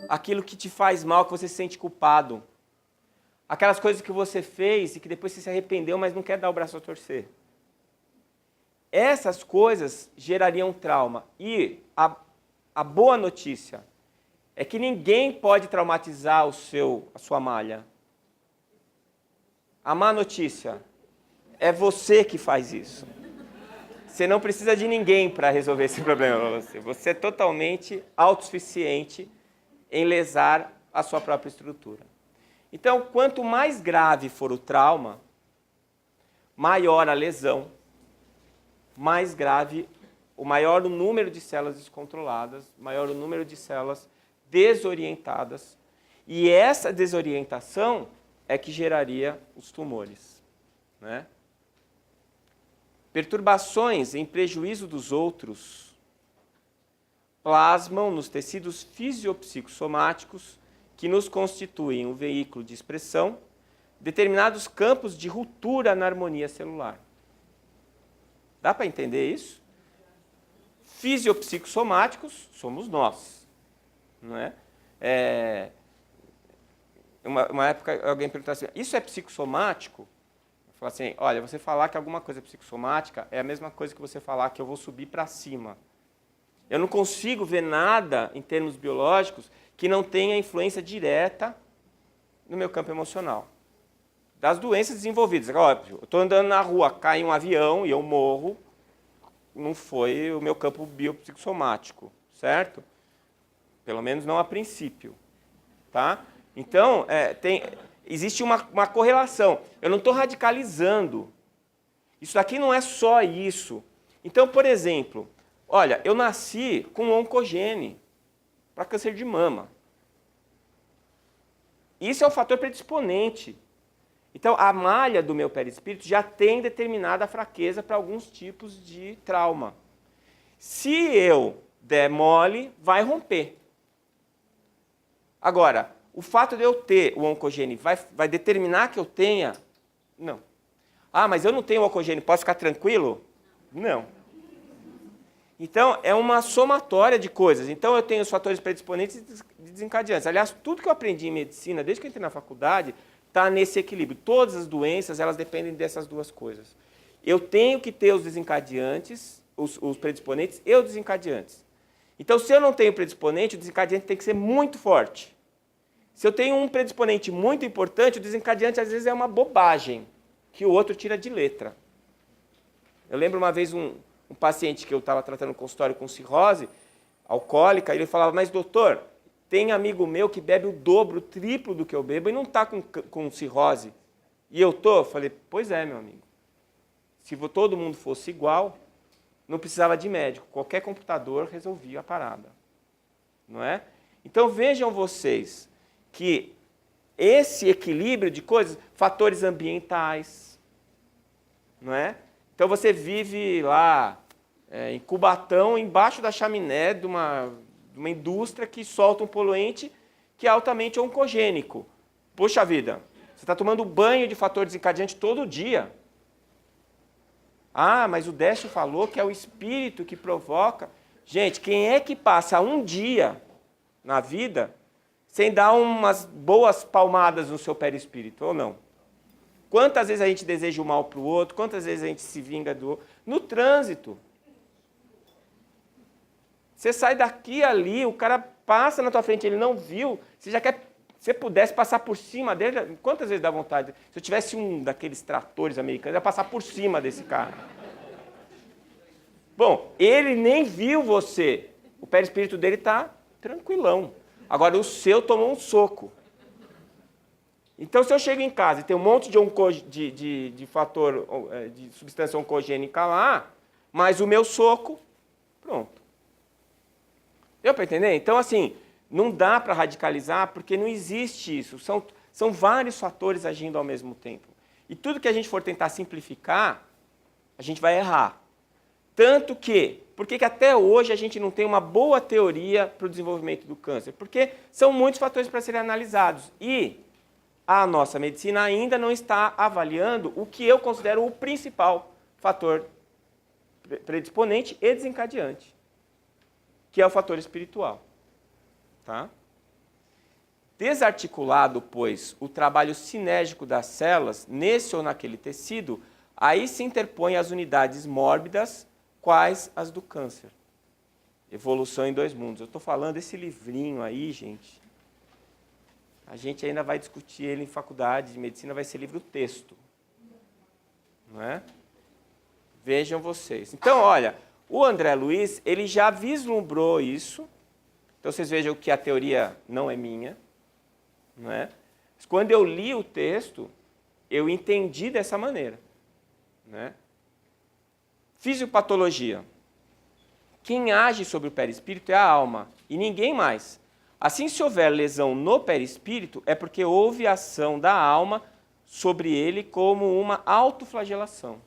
Aquilo que te faz mal, que você se sente culpado. Aquelas coisas que você fez e que depois você se arrependeu, mas não quer dar o braço a torcer. Essas coisas gerariam trauma. E a boa notícia é que ninguém pode traumatizar a sua malha. A má notícia é você que faz isso. Você não precisa de ninguém para resolver esse problema para você. Você é totalmente autossuficiente em lesar a sua própria estrutura. Então, quanto mais grave for o trauma, maior a lesão, mais grave, maior o número de células descontroladas, maior o número de células desorientadas. E essa desorientação é que geraria os tumores, né? Perturbações em prejuízo dos outros plasmam nos tecidos fisiopsicossomáticos que nos constituem um veículo de expressão determinados campos de ruptura na harmonia celular. Dá para entender isso? Fisiopsicossomáticos somos nós, não é? Uma época alguém perguntou assim, isso é psicossomático? Eu falo assim, olha, você falar que alguma coisa é psicossomática é a mesma coisa que você falar que eu vou subir para cima. Eu não consigo ver nada, em termos biológicos, que não tenha influência direta no meu campo emocional. Das doenças desenvolvidas. Óbvio, eu estou andando na rua, cai um avião e eu morro, não foi o meu campo biopsicossomático, certo? Pelo menos não a princípio. Tá? Então, existe uma correlação. Eu não estou radicalizando. Isso aqui não é só isso. Então, por exemplo, olha, eu nasci com oncogene para câncer de mama. Isso é um fator predisponente. Então, a malha do meu perispírito já tem determinada fraqueza para alguns tipos de trauma. Se eu der mole, vai romper. Agora, o fato de eu ter o oncogene vai determinar que eu tenha? Não. Ah, mas eu não tenho oncogene, posso ficar tranquilo? Não. Então, é uma somatória de coisas. Então, eu tenho os fatores predisponentes e desencadeantes. Aliás, tudo que eu aprendi em medicina, desde que eu entrei na faculdade, está nesse equilíbrio. Todas as doenças, elas dependem dessas duas coisas. Eu tenho que ter os desencadeantes, os predisponentes e os desencadeantes. Então, se eu não tenho predisponente, o desencadeante tem que ser muito forte. Se eu tenho um predisponente muito importante, o desencadeante às vezes é uma bobagem, que o outro tira de letra. Eu lembro uma vez um paciente que eu estava tratando no consultório com cirrose alcoólica, ele falava, mas doutor, tem amigo meu que bebe o dobro, o triplo do que eu bebo e não está com cirrose. E eu tô? Falei, pois é, meu amigo. Se todo mundo fosse igual, não precisava de médico. Qualquer computador resolvia a parada. Não é? Então vejam vocês que esse equilíbrio de coisas, fatores ambientais, não é? Então você vive lá em Cubatão, embaixo da chaminé de uma indústria que solta um poluente que é altamente oncogênico. Puxa vida, você está tomando banho de fator desencadeante todo dia. Ah, mas o Décio falou que é o espírito que provoca. Gente, quem é que passa um dia na vida sem dar umas boas palmadas no seu perispírito, ou não? Quantas vezes a gente deseja o mal para o outro, quantas vezes a gente se vinga do outro? No trânsito. Você sai daqui ali, o cara passa na tua frente, ele não viu, você já quer, se você pudesse passar por cima dele, quantas vezes dá vontade? Se eu tivesse um daqueles tratores americanos, eu ia passar por cima desse cara. Bom, ele nem viu você, o perispírito dele está tranquilão. Agora, o seu tomou um soco. Então, se eu chego em casa e tem um monte de fator, de substância oncogênica lá, mas o meu soco, pronto. Deu para entender? Então, assim, não dá para radicalizar porque não existe isso. São vários fatores agindo ao mesmo tempo. E tudo que a gente for tentar simplificar, a gente vai errar. Tanto que, por que até hoje a gente não tem uma boa teoria para o desenvolvimento do câncer? Porque são muitos fatores para serem analisados. E a nossa medicina ainda não está avaliando o que eu considero o principal fator predisponente e desencadeante, que é o fator espiritual. Tá? Desarticulado, pois, o trabalho sinérgico das células, nesse ou naquele tecido, aí se interpõem as unidades mórbidas, quais as do câncer. Evolução em Dois Mundos. Eu estou falando desse livrinho aí, gente. A gente ainda vai discutir ele em faculdade de medicina, vai ser livro-texto. Não é? Vejam vocês. Então, olha, o André Luiz, ele já vislumbrou isso. Então, vocês vejam que a teoria não é minha. Não é? Mas quando eu li o texto, eu entendi dessa maneira. Né? Fisiopatologia. Quem age sobre o perispírito é a alma, e ninguém mais. Assim, se houver lesão no perispírito, é porque houve ação da alma sobre ele como uma autoflagelação.